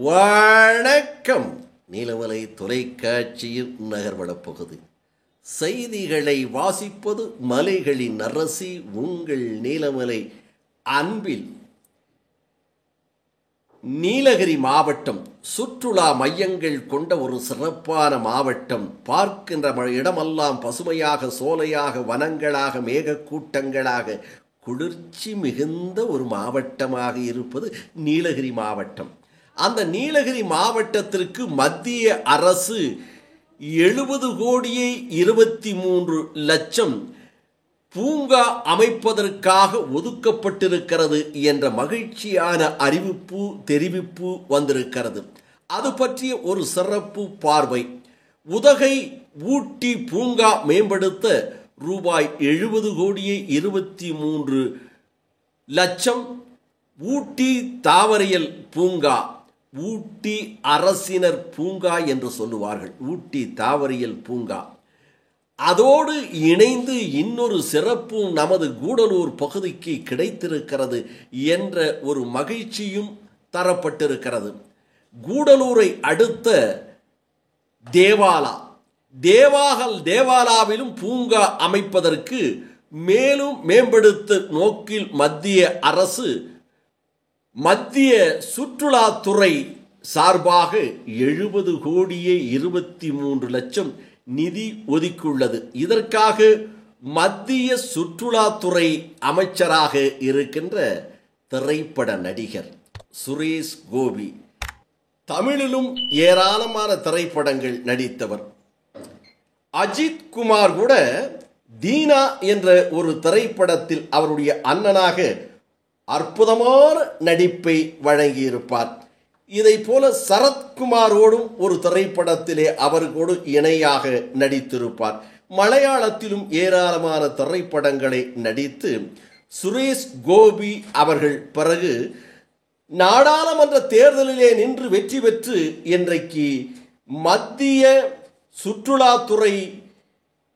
வணக்கம். நீலமலை தொலைக்காட்சியின் நகர்வளப் பகுதி செய்திகளை வாசிப்பது மலைகளின் அரசி உங்கள் நீலமலை. அன்பில் நீலகிரி மாவட்டம் சுற்றுலா மையங்கள் கொண்ட ஒரு சிறப்பான மாவட்டம். பார்க்கின்ற இடமெல்லாம் பசுமையாக, சோலையாக, வனங்களாக, மேகக்கூட்டங்களாக, குளிர்ச்சி மிகுந்த ஒரு மாவட்டமாக இருப்பது நீலகிரி மாவட்டம். அந்த நீலகிரி மாவட்டத்திற்கு மத்திய அரசு 70,23,00,000 பூங்கா அமைப்பதற்காக ஒதுக்கப்பட்டிருக்கிறது என்ற மகிழ்ச்சியான தெரிவிப்பு வந்திருக்கிறது. அது பற்றிய ஒரு சிறப்பு பார்வை. உதகை ஊட்டி பூங்கா மேம்படுத்த ரூபாய் 70,23,00,000. ஊட்டி தாவரியல் பூங்கா, ஊட்டி அரசினர் பூங்கா என்று சொல்லுவார்கள், ஊட்டி தாவரியல் பூங்கா. அதோடு இணைந்து இன்னொரு சிறப்பு நமது கூடலூர் பகுதிக்கு கிடைத்திருக்கிறது என்ற ஒரு மகிழ்ச்சியும் தரப்பட்டிருக்கிறது. கூடலூரை அடுத்த தேவாலாவிலும் பூங்கா அமைப்பதற்கு மேலும் மேம்படுத்த நோக்கில் மத்திய சுற்றுலாத்துறை சார்பாக 70,23,00,000 நிதி ஒதுக்கியுள்ளது. இதற்காக மத்திய சுற்றுலாத்துறை அமைச்சராக இருக்கின்ற திரைப்பட நடிகர் சுரேஷ் கோபி, தமிழிலும் ஏராளமான திரைப்படங்கள் நடித்தவர். அஜித் குமார் கூட தீனா என்ற ஒரு திரைப்படத்தில் அவருடைய அண்ணனாக அற்புதமான நடிப்பை வழங்கியிருப்பார். இதை போல சரத்குமாரோடும் ஒரு திரைப்படத்திலே அவர்களோடு இணையாக நடித்திருப்பார். மலையாளத்திலும் ஏராளமான திரைப்படங்களை நடித்து சுரேஷ் கோபி அவர்கள் பிறகு நாடாளுமன்ற தேர்தலிலே நின்று வெற்றி பெற்று இன்றைக்கு மத்திய சுற்றுலாத்துறை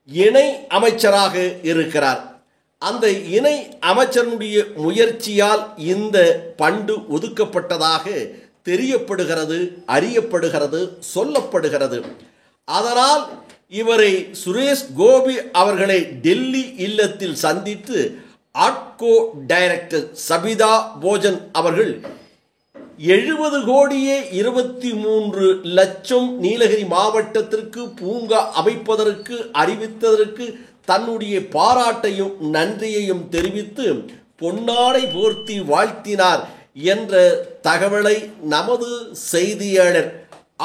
இணை அமைச்சராக இருக்கிறார். அந்த இணை அமைச்சருடைய முயற்சியால் இந்த பண்டு ஒதுக்கப்பட்டதாக தெரியப்படுகிறது, அறியப்படுகிறது, சொல்லப்படுகிறது. அதனால் இவரை சுரேஷ் கோபி அவர்களை டெல்லி இல்லத்தில் சந்தித்து ஆட்கோ டைரக்டர் சபிதா போஜன் அவர்கள் 70,23,00,000 நீலகிரி மாவட்டத்திற்கு பூங்கா அமைப்பதற்கு அறிவித்ததற்கு தன்னுடைய பாராட்டையும் நன்றியையும் தெரிவித்து பொன்னாடை போர்த்தி வாழ்த்தினார் என்ற தகவலை நமது செய்தியாளர்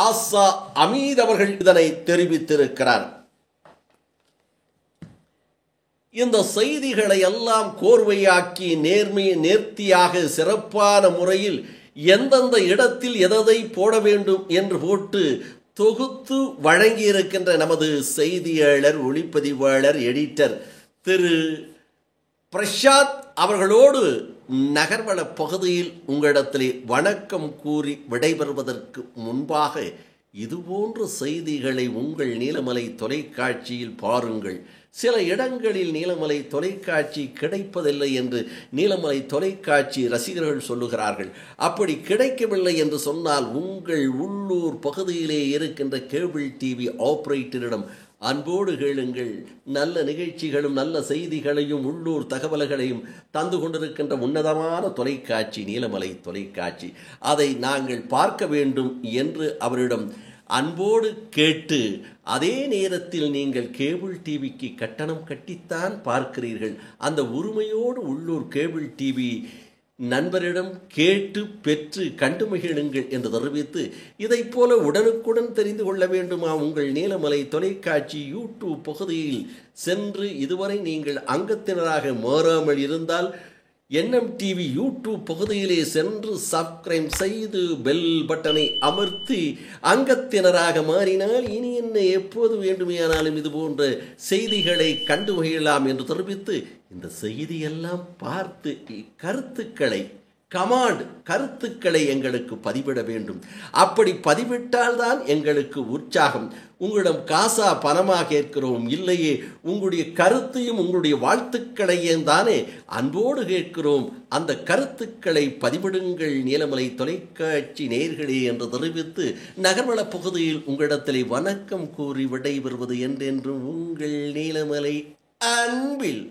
ஆசா அமீத் அவர்கள் இதனை தெரிவித்திருக்கிறார். இந்த செய்திகளை எல்லாம் கோர்வையாக்கி நேர்த்தியாக சிறப்பான முறையில் எந்தெந்த இடத்தில் எதை போட வேண்டும் என்று போட்டு தொகுத்து வழங்கியிருக்கின்ற நமது செய்தியாளர், ஒளிப்பதிவாளர், எடிட்டர் திரு பிரசாத் அவர்களோடு நகர்வள பகுதியில் உங்களிடத்திலே வணக்கம் கூறி விடைபெறுவதற்கு முன்பாக இதுபோன்ற செய்திகளை உங்கள் நீலமலை தொலைக்காட்சியில் பாருங்கள். சில இடங்களில் நீலமலை தொலைக்காட்சி கிடைப்பதில்லை என்று நீலமலை தொலைக்காட்சி ரசிகர்கள் சொல்லுகிறார்கள். அப்படி கிடைக்கவில்லை என்று சொன்னால் உங்கள் உள்ளூர் பகுதியிலே இருக்கின்ற கேபிள் டிவி ஆபரேட்டரிடம் அன்போடு கேளுங்கள். நல்ல நிகழ்ச்சிகளும் நல்ல செய்திகளையும் உள்ளூர் தகவல்களையும் தந்து கொண்டிருக்கின்ற உன்னதமான தொலைக்காட்சி நீலமலை தொலைக்காட்சி. அதை நாங்கள் பார்க்க வேண்டும் என்று அவரிடம் அன்போடு கேட்டு, அதே நேரத்தில் நீங்கள் கேபிள் டிவிக்கு கட்டணம் கட்டித்தான் பார்க்கிறீர்கள், அந்த உரிமையோடு உள்ளூர் கேபிள் டிவி நண்பரிடம் கேட்டு பெற்று கண்டு மகிழுங்கள் என்று தெரிவித்து, இதை போல உடனுக்குடன் தெரிந்து கொள்ள வேண்டுமா உங்கள் நீலமலை தொலைக்காட்சி யூடியூப் பகுதியில் சென்று இதுவரை நீங்கள் அங்கத்தினராக மாறாமல் இருந்தால் NMTV யூடியூப் பகுதியிலே சென்று சப்ஸ்கிரைப் செய்து பெல் பட்டனை அமர்த்தி அங்கத்தினராக மாறினால் இனி என்ன எப்போது வேண்டுமையானாலும் இது போன்ற செய்திகளை கண்டு மகிழலாம் என்று தெரிவித்து, இந்த செய்தியெல்லாம் பார்த்து கருத்துக்களை கமாண்ட் கருத்துக்களை எங்களுக்கு பதிவிட வேண்டும். அப்படி பதிவிட்டால்தான் எங்களுக்கு உற்சாகம். உங்களிடம் காசா பணமாக கேட்கிறோம் இல்லையே, உங்களுடைய கருத்தையும் உங்களுடைய வாழ்த்துக்களையும் தானே அன்போடு கேட்கிறோம். அந்த கருத்துக்களை பதிவிடுங்கள் நீலமலை தொலைக்காட்சி நேயர்களே என்று தெரிவித்து நகர்வள பகுதியில் உங்களிடத்திலே வணக்கம் கூறி விடைபெறுவது என்றென்றும் உங்கள் நீலமலை அன்பில்